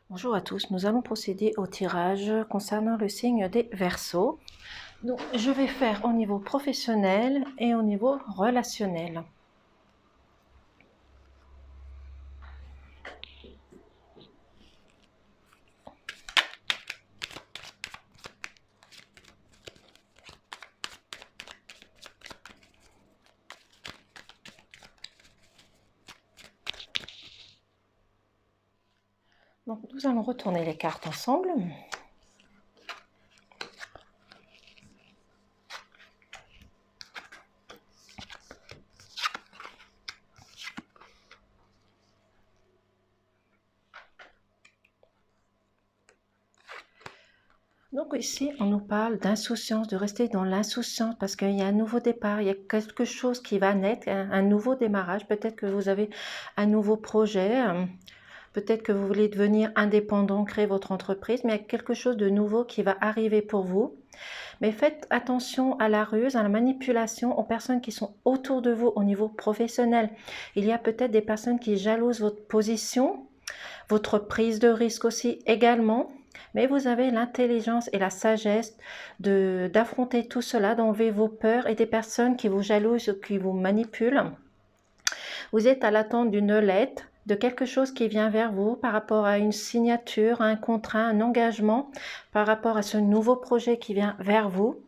Bonjour à tous, nous allons procéder au tirage concernant le signe des Verseaux. Donc, je vais faire au niveau professionnel et au niveau relationnel. Donc, nous allons retourner les cartes ensemble. Donc ici, on nous parle d'insouciance, de rester dans l'insouciance parce qu'il y a un nouveau départ, il y a quelque chose qui va naître, un nouveau démarrage. Peut-être que vous avez un nouveau projet, peut-être que vous voulez devenir indépendant, créer votre entreprise, mais il y a quelque chose de nouveau qui va arriver pour vous. Mais faites attention à la ruse, à la manipulation, aux personnes qui sont autour de vous au niveau professionnel. Il y a peut-être des personnes qui jalousent votre position, votre prise de risque aussi également. Mais vous avez l'intelligence et la sagesse d'affronter tout cela, d'enlever vos peurs et des personnes qui vous jalousent ou qui vous manipulent. Vous êtes à l'attente d'une lettre, de quelque chose qui vient vers vous par rapport à une signature, un contrat, un engagement, par rapport à ce nouveau projet qui vient vers vous.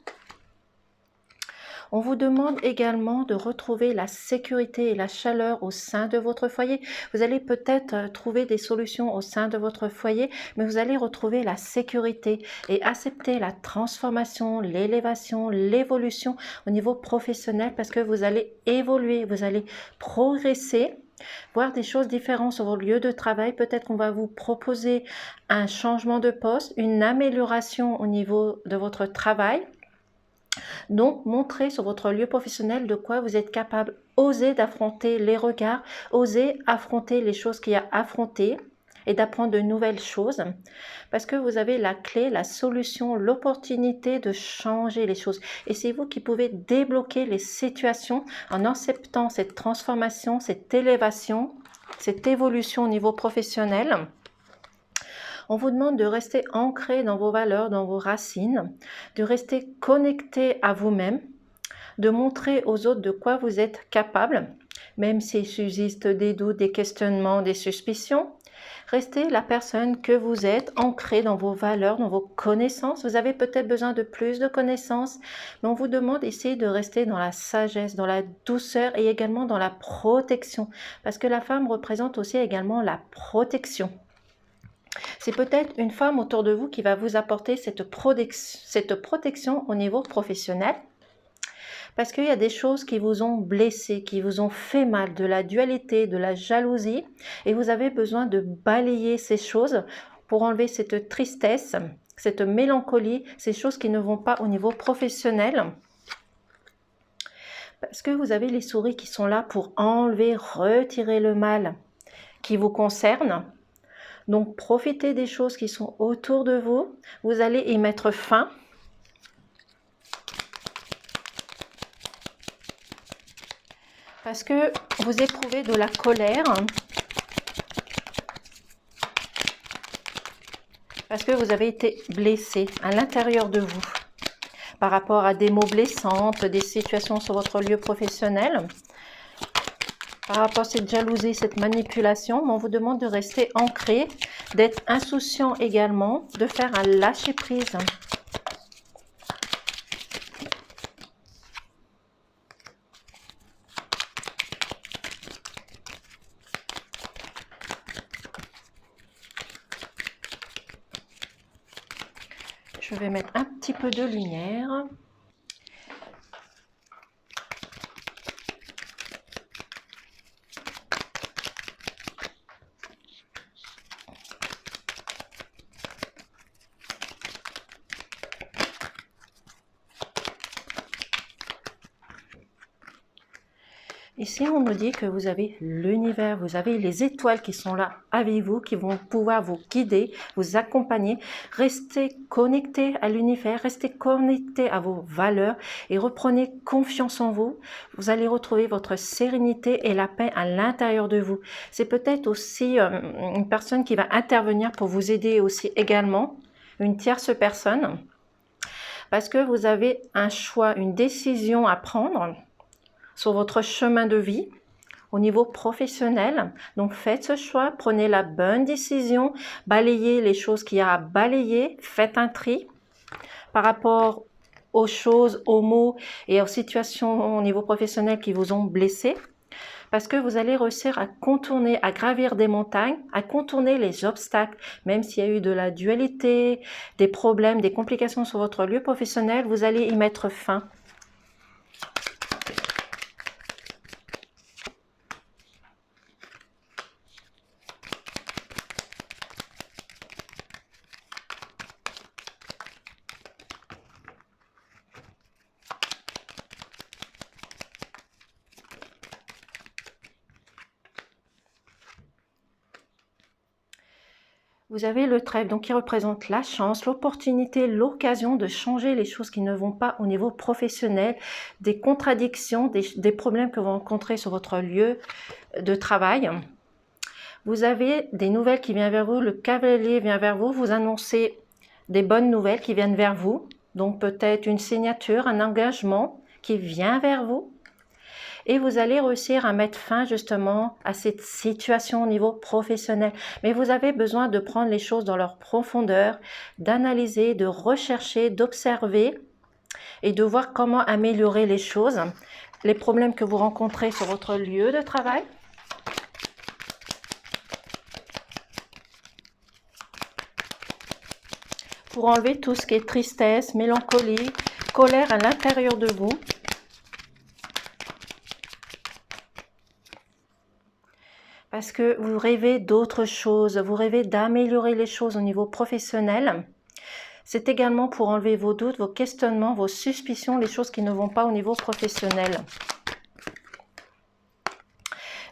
On vous demande également de retrouver la sécurité et la chaleur au sein de votre foyer. Vous allez peut-être trouver des solutions au sein de votre foyer, mais vous allez retrouver la sécurité et accepter la transformation, l'élévation, l'évolution au niveau professionnel parce que vous allez évoluer, vous allez progresser, voir des choses différentes sur vos lieux de travail. Peut-être qu'on va vous proposer un changement de poste, une amélioration au niveau de votre travail. Donc, montrez sur votre lieu professionnel de quoi vous êtes capable. Osez d'affronter les regards, osez affronter les choses qu'il y a à affronter et d'apprendre de nouvelles choses parce que vous avez la clé, la solution, l'opportunité de changer les choses. Et c'est vous qui pouvez débloquer les situations en acceptant cette transformation, cette élévation, cette évolution au niveau professionnel. On vous demande de rester ancré dans vos valeurs, dans vos racines, de rester connecté à vous-même, de montrer aux autres de quoi vous êtes capable, même s'il subsiste des doutes, des questionnements, des suspicions. Restez la personne que vous êtes, ancrée dans vos valeurs, dans vos connaissances. Vous avez peut-être besoin de plus de connaissances, mais on vous demande d'essayer de rester dans la sagesse, dans la douceur et également dans la protection, parce que la femme représente aussi également la protection. C'est peut-être une femme autour de vous qui va vous apporter cette protection au niveau professionnel. Parce qu'il y a des choses qui vous ont blessé, qui vous ont fait mal, de la dualité, de la jalousie. Et vous avez besoin de balayer ces choses pour enlever cette tristesse, cette mélancolie, ces choses qui ne vont pas au niveau professionnel. Parce que vous avez les souris qui sont là pour enlever, retirer le mal qui vous concerne. Donc, profitez des choses qui sont autour de vous. Vous allez y mettre fin. Parce que vous éprouvez de la colère. Parce que vous avez été blessé à l'intérieur de vous. Par rapport à des mots blessantes, des situations sur votre lieu professionnel. Par rapport à cette jalousie, cette manipulation, on vous demande de rester ancré, d'être insouciant également, de faire un lâcher-prise. Je vais mettre un petit peu de lumière. Ici, on nous dit que vous avez l'univers, vous avez les étoiles qui sont là avec vous, qui vont pouvoir vous guider, vous accompagner. Restez connectés à l'univers, restez connectés à vos valeurs et reprenez confiance en vous. Vous allez retrouver votre sérénité et la paix à l'intérieur de vous. C'est peut-être aussi une personne qui va intervenir pour vous aider aussi également, une tierce personne, parce que vous avez un choix, une décision à prendre sur votre chemin de vie au niveau professionnel. Donc faites ce choix, prenez la bonne décision, balayez les choses qu'il y a à balayer, faites un tri par rapport aux choses, aux mots et aux situations au niveau professionnel qui vous ont blessé, parce que vous allez réussir à contourner, à gravir des montagnes, à contourner les obstacles, même s'il y a eu de la dualité, des problèmes, des complications sur votre lieu professionnel, vous allez y mettre fin. Vous avez le trèfle, donc qui représente la chance, l'opportunité, l'occasion de changer les choses qui ne vont pas au niveau professionnel, des contradictions, des problèmes que vous rencontrez sur votre lieu de travail. Vous avez des nouvelles qui viennent vers vous, le cavalier vient vers vous, vous annoncez des bonnes nouvelles qui viennent vers vous, donc peut-être une signature, un engagement qui vient vers vous. Et vous allez réussir à mettre fin justement à cette situation au niveau professionnel. Mais vous avez besoin de prendre les choses dans leur profondeur, d'analyser, de rechercher, d'observer et de voir comment améliorer les choses, les problèmes que vous rencontrez sur votre lieu de travail. Pour enlever tout ce qui est tristesse, mélancolie, colère à l'intérieur de vous. Parce que vous rêvez d'autres choses, vous rêvez d'améliorer les choses au niveau professionnel. C'est également pour enlever vos doutes, vos questionnements, vos suspicions, les choses qui ne vont pas au niveau professionnel.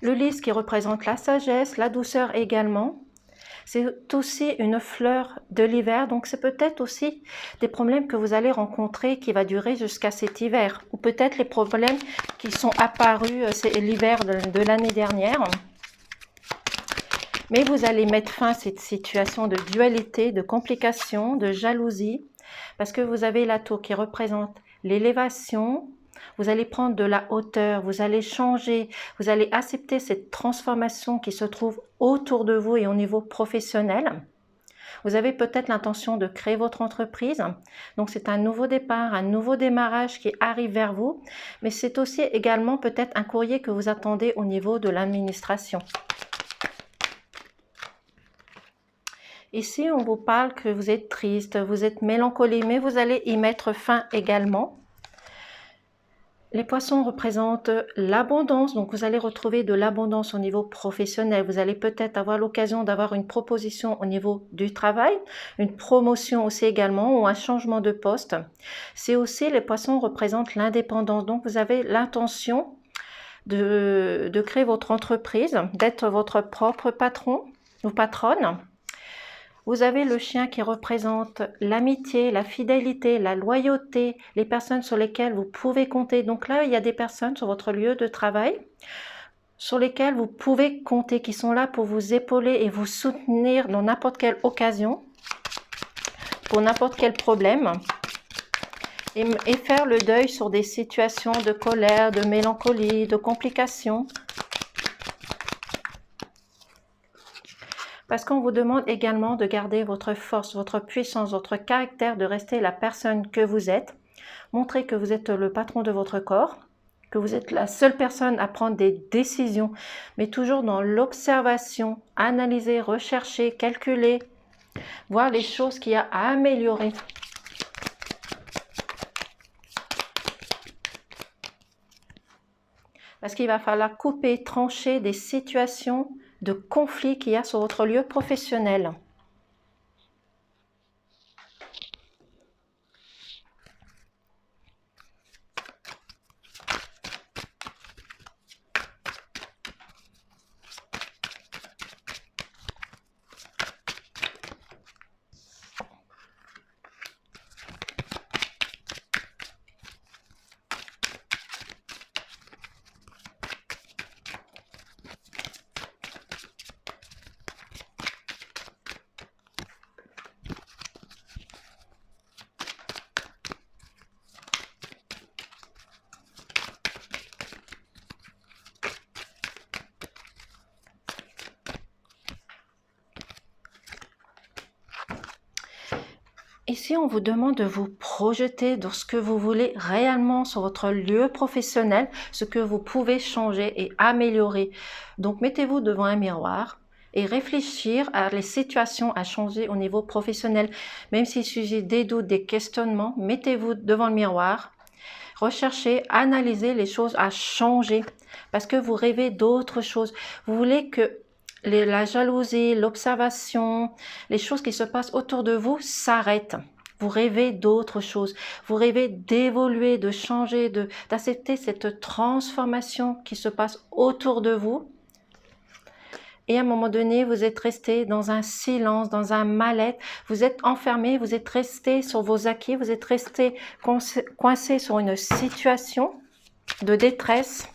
Le lys qui représente la sagesse, la douceur également. C'est aussi une fleur de l'hiver, donc c'est peut-être aussi des problèmes que vous allez rencontrer qui va durer jusqu'à cet hiver. Ou peut-être les problèmes qui sont apparus, c'est l'hiver de l'année dernière. Mais vous allez mettre fin à cette situation de dualité, de complications, de jalousie, parce que vous avez la tour qui représente l'élévation. Vous allez prendre de la hauteur, vous allez changer, vous allez accepter cette transformation qui se trouve autour de vous et au niveau professionnel. Vous avez peut-être l'intention de créer votre entreprise, donc c'est un nouveau départ, un nouveau démarrage qui arrive vers vous, mais c'est aussi également peut-être un courrier que vous attendez au niveau de l'administration. Ici, on vous parle que vous êtes triste, vous êtes mélancolique, mais vous allez y mettre fin également. Les poissons représentent l'abondance, donc vous allez retrouver de l'abondance au niveau professionnel. Vous allez peut-être avoir l'occasion d'avoir une proposition au niveau du travail, une promotion aussi également ou un changement de poste. C'est aussi, les poissons représentent l'indépendance, donc vous avez l'intention de créer votre entreprise, d'être votre propre patron ou patronne. Vous avez le chien qui représente l'amitié, la fidélité, la loyauté, les personnes sur lesquelles vous pouvez compter. Donc là, il y a des personnes sur votre lieu de travail sur lesquelles vous pouvez compter, qui sont là pour vous épauler et vous soutenir dans n'importe quelle occasion, pour n'importe quel problème, et faire le deuil sur des situations de colère, de mélancolie, de complications. Parce qu'on vous demande également de garder votre force, votre puissance, votre caractère, de rester la personne que vous êtes. Montrez que vous êtes le patron de votre corps, que vous êtes la seule personne à prendre des décisions, mais toujours dans l'observation, analyser, rechercher, calculer, voir les choses qu'il y a à améliorer. Parce qu'il va falloir couper, trancher des situations de conflit qu'il y a sur votre lieu professionnel. Ici, on vous demande de vous projeter dans ce que vous voulez réellement sur votre lieu professionnel, ce que vous pouvez changer et améliorer. Donc, mettez-vous devant un miroir et réfléchir à les situations à changer au niveau professionnel. Même s'il suffit des doutes, des questionnements, mettez-vous devant le miroir, recherchez, analysez les choses à changer parce que vous rêvez d'autres choses. Vous voulez que la jalousie, l'observation, les choses qui se passent autour de vous s'arrêtent. Vous rêvez d'autres choses. Vous rêvez d'évoluer, de changer, d'accepter cette transformation qui se passe autour de vous. Et à un moment donné, vous êtes resté dans un silence, dans un mal-être. Vous êtes enfermé, vous êtes resté sur vos acquis, vous êtes resté coincé sur une situation de détresse.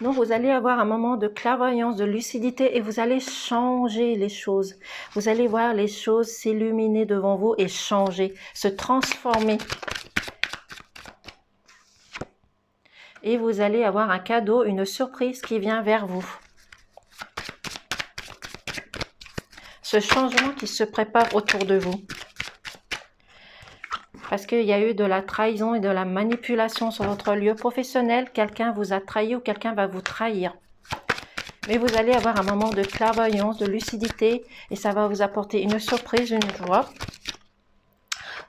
Donc, vous allez avoir un moment de clairvoyance, de lucidité et vous allez changer les choses. Vous allez voir les choses s'illuminer devant vous et changer, se transformer. Et vous allez avoir un cadeau, une surprise qui vient vers vous. Ce changement qui se prépare autour de vous. Parce qu'il y a eu de la trahison et de la manipulation sur votre lieu professionnel. Quelqu'un vous a trahi ou quelqu'un va vous trahir. Mais vous allez avoir un moment de clairvoyance, de lucidité et ça va vous apporter une surprise, une joie.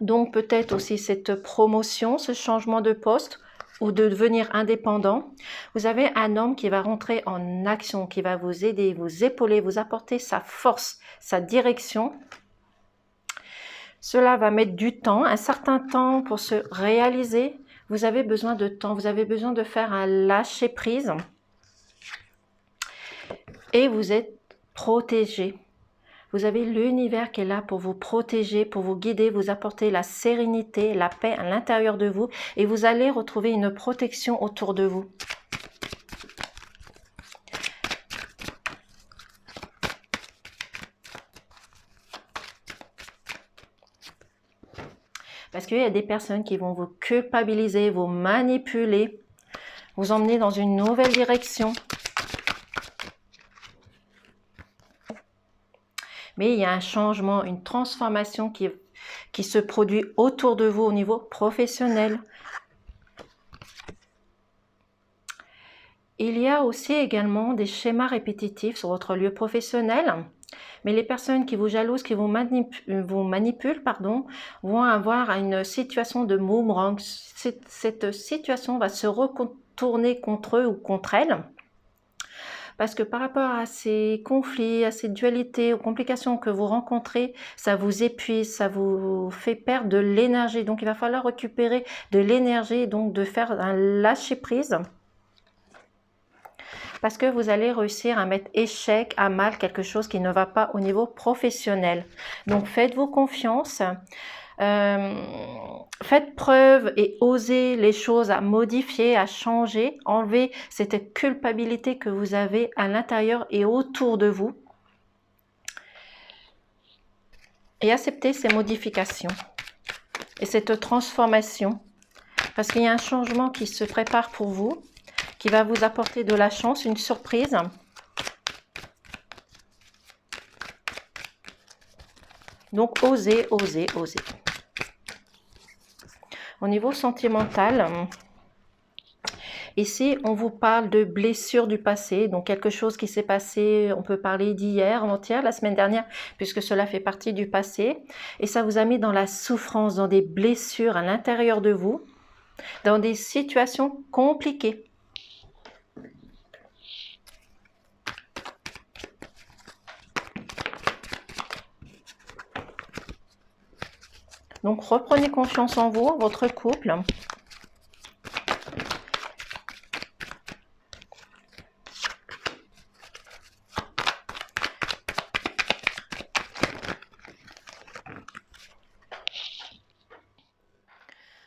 Donc peut-être aussi cette promotion, ce changement de poste ou de devenir indépendant. Vous avez un homme qui va rentrer en action, qui va vous aider, vous épauler, vous apporter sa force, sa direction. Cela va mettre du temps, un certain temps pour se réaliser. Vous avez besoin de temps, vous avez besoin de faire un lâcher-prise. Et vous êtes protégé. Vous avez l'univers qui est là pour vous protéger, pour vous guider, vous apporter la sérénité, la paix à l'intérieur de vous. Et vous allez retrouver une protection autour de vous. Parce qu'il y a des personnes qui vont vous culpabiliser, vous manipuler, vous emmener dans une nouvelle direction. Mais il y a un changement, une transformation qui se produit autour de vous au niveau professionnel. Il y a aussi également des schémas répétitifs sur votre lieu professionnel. Mais les personnes qui vous jalousent, qui vous manipulent, vont avoir une situation de boomerang. Cette situation va se retourner contre eux ou contre elles. Parce que par rapport à ces conflits, à ces dualités, aux complications que vous rencontrez, ça vous épuise, ça vous fait perdre de l'énergie. Donc il va falloir récupérer de l'énergie, donc de faire un lâcher-prise. Parce que vous allez réussir à mettre échec, à mal quelque chose qui ne va pas au niveau professionnel. Donc faites-vous confiance, faites preuve et osez les choses à modifier, à changer, enlevez cette culpabilité que vous avez à l'intérieur et autour de vous. Et acceptez ces modifications et cette transformation. Parce qu'il y a un changement qui se prépare pour vous, qui va vous apporter de la chance, une surprise. Donc, osez, osez, osez. Au niveau sentimental, ici, on vous parle de blessures du passé, donc quelque chose qui s'est passé, on peut parler d'hier, avant-hier, la semaine dernière, puisque cela fait partie du passé. Et ça vous a mis dans la souffrance, dans des blessures à l'intérieur de vous, dans des situations compliquées. Donc, reprenez confiance en vous, votre couple.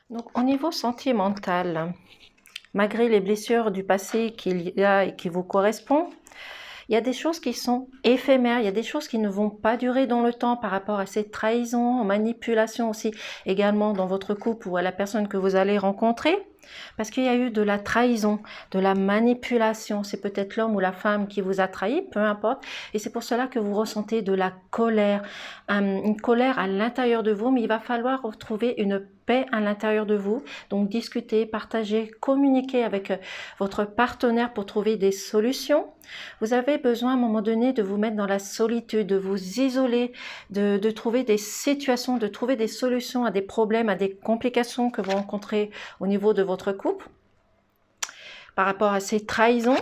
Donc, au niveau sentimental, malgré les blessures du passé qu'il y a et qui vous correspondent, il y a des choses qui sont éphémères, il y a des choses qui ne vont pas durer dans le temps par rapport à ces trahisons, manipulations aussi, également dans votre couple ou à la personne que vous allez rencontrer. parce qu'il y a eu de la trahison, de la manipulation. C'est peut-être l'homme ou la femme qui vous a trahi, peu importe. Et c'est pour cela que vous ressentez de la colère, une colère à l'intérieur de vous, mais il va falloir retrouver une paix à l'intérieur de vous. Donc discuter, partager, communiquer avec votre partenaire pour trouver des solutions. Vous avez besoin à un moment donné de vous mettre dans la solitude, de vous isoler, de trouver des situations, de trouver des solutions à des problèmes, à des complications que vous rencontrez au niveau de votre couple par rapport à ces trahisons.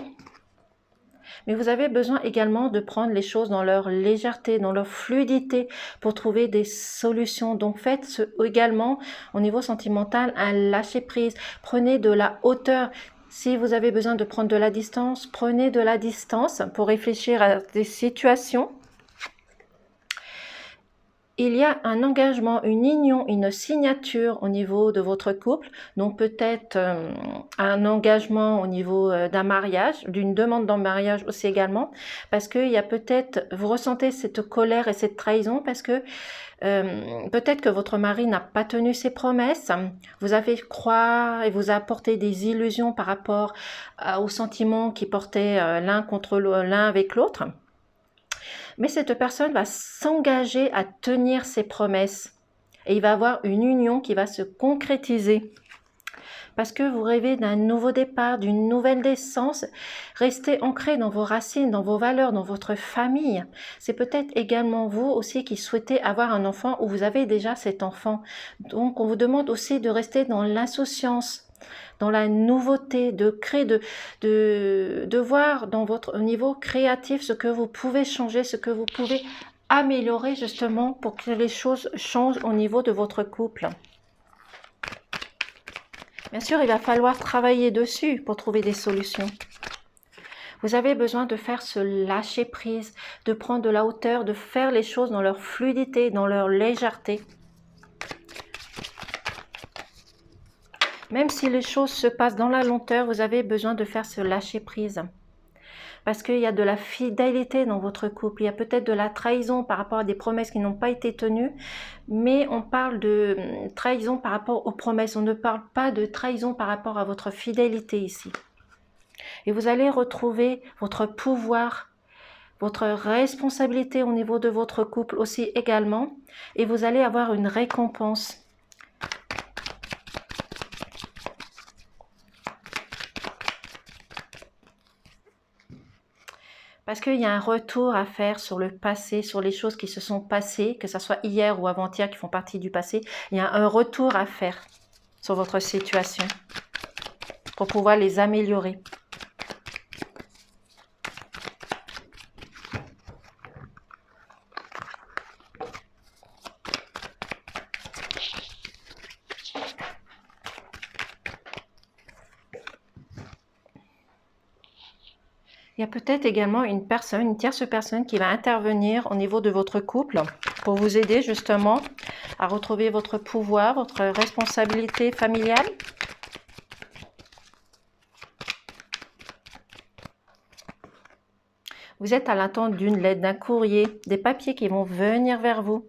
Mais vous avez besoin également de prendre les choses dans leur légèreté, dans leur fluidité pour trouver des solutions. Donc faites également au niveau sentimental un lâcher-prise. Prenez de la hauteur. Si vous avez besoin de prendre de la distance, prenez de la distance pour réfléchir à des situations. Il y a un engagement, une union, une signature au niveau de votre couple, donc peut-être un engagement au niveau d'un mariage, d'une demande d'en mariage aussi également, parce qu'il y a peut-être, vous ressentez cette colère et cette trahison parce que peut-être que votre mari n'a pas tenu ses promesses, vous avez croire et vous a apporté des illusions par rapport aux sentiments qui portaient l'un contre l'un avec l'autre. Mais cette personne va s'engager à tenir ses promesses et il va avoir une union qui va se concrétiser. Parce que vous rêvez d'un nouveau départ, d'une nouvelle naissance, restez ancré dans vos racines, dans vos valeurs, dans votre famille. C'est peut-être également vous aussi qui souhaitez avoir un enfant ou vous avez déjà cet enfant. Donc on vous demande aussi de rester dans l'insouciance, dans la nouveauté, de créer, de voir dans votre niveau créatif ce que vous pouvez changer, ce que vous pouvez améliorer justement pour que les choses changent au niveau de votre couple. Bien sûr, il va falloir travailler dessus pour trouver des solutions. Vous avez besoin de faire ce lâcher prise, de prendre de la hauteur, de faire les choses dans leur fluidité, dans leur légèreté. Même si les choses se passent dans la lenteur, vous avez besoin de faire ce lâcher prise. Parce qu'il y a de la fidélité dans votre couple, il y a peut-être de la trahison par rapport à des promesses qui n'ont pas été tenues, mais on parle de trahison par rapport aux promesses, on ne parle pas de trahison par rapport à votre fidélité ici. Et vous allez retrouver votre pouvoir, votre responsabilité au niveau de votre couple aussi également, et vous allez avoir une récompense. Parce qu'il y a un retour à faire sur le passé, sur les choses qui se sont passées, que ce soit hier ou avant-hier qui font partie du passé. Il y a un retour à faire sur votre situation pour pouvoir les améliorer. Il y a peut-être également une personne, une tierce personne qui va intervenir au niveau de votre couple pour vous aider justement à retrouver votre pouvoir, votre responsabilité familiale. Vous êtes à l'attente d'une lettre, d'un courrier, des papiers qui vont venir vers vous.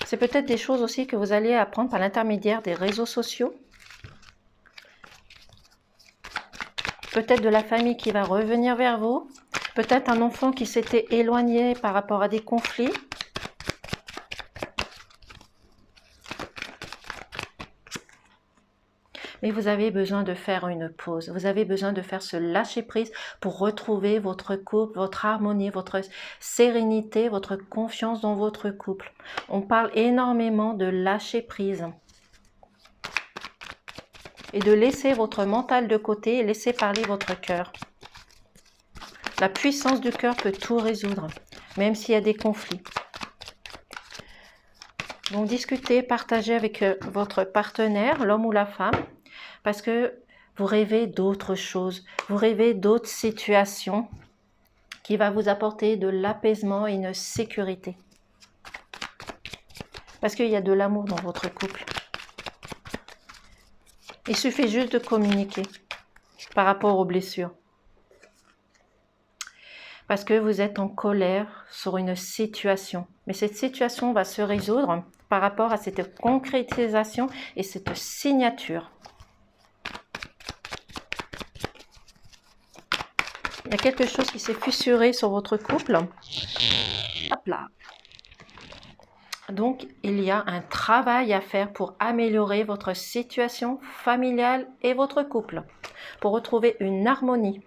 C'est peut-être des choses aussi que vous allez apprendre par l'intermédiaire des réseaux sociaux. Peut-être de la famille qui va revenir vers vous. Peut-être un enfant qui s'était éloigné par rapport à des conflits. Mais vous avez besoin de faire une pause. Vous avez besoin de faire ce lâcher-prise pour retrouver votre couple, votre harmonie, votre sérénité, votre confiance dans votre couple. On parle énormément de lâcher-prise. Et de laisser votre mental de côté et laisser parler votre cœur. La puissance du cœur peut tout résoudre, même s'il y a des conflits. Donc discutez, partagez avec votre partenaire, l'homme ou la femme, parce que vous rêvez d'autres choses, vous rêvez d'autres situations qui vont vous apporter de l'apaisement et une sécurité. Parce qu'il y a de l'amour dans votre couple. Il suffit juste de communiquer par rapport aux blessures. Parce que vous êtes en colère sur une situation. Mais cette situation va se résoudre par rapport à cette concrétisation et cette signature. y a quelque chose qui s'est fissuré sur votre couple. Hop là. Donc, il y a un travail à faire pour améliorer votre situation familiale et votre couple, pour retrouver une harmonie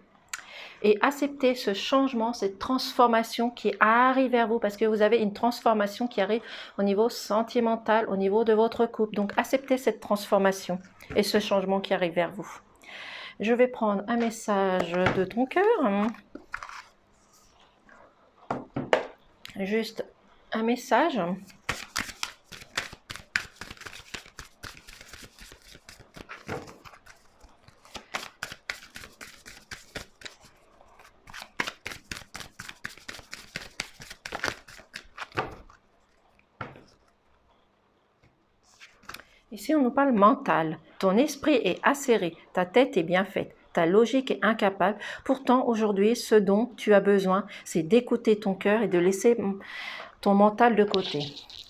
et accepter ce changement, cette transformation qui arrive vers vous, parce que vous avez une transformation qui arrive au niveau sentimental, au niveau de votre couple. Donc, acceptez cette transformation et ce changement qui arrive vers vous. Je vais prendre un message de ton cœur. Juste un message. Ici, on nous parle mental. Ton esprit est acéré, ta tête est bien faite, ta logique est incapable. Pourtant, aujourd'hui, ce dont tu as besoin, c'est d'écouter ton cœur et de laisser ton mental de côté.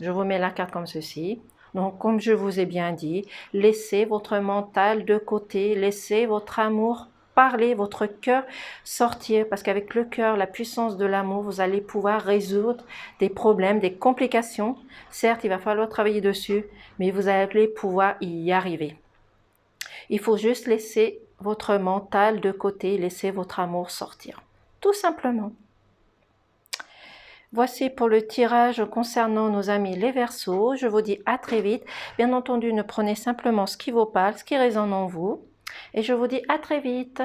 Je vous mets la carte comme ceci. Donc, comme je vous ai bien dit, laissez votre mental de côté, laissez votre amour parler, votre cœur sortir, parce qu'avec le cœur, la puissance de l'amour, vous allez pouvoir résoudre des problèmes, des complications. Certes, il va falloir travailler dessus, mais vous allez pouvoir y arriver. Il faut juste laisser votre mental de côté, laisser votre amour sortir, tout simplement. Voici pour le tirage concernant nos amis les Verseaux. Je vous dis à très vite. Bien entendu, ne prenez simplement ce qui vous parle, ce qui résonne en vous. Et je vous dis à très vite.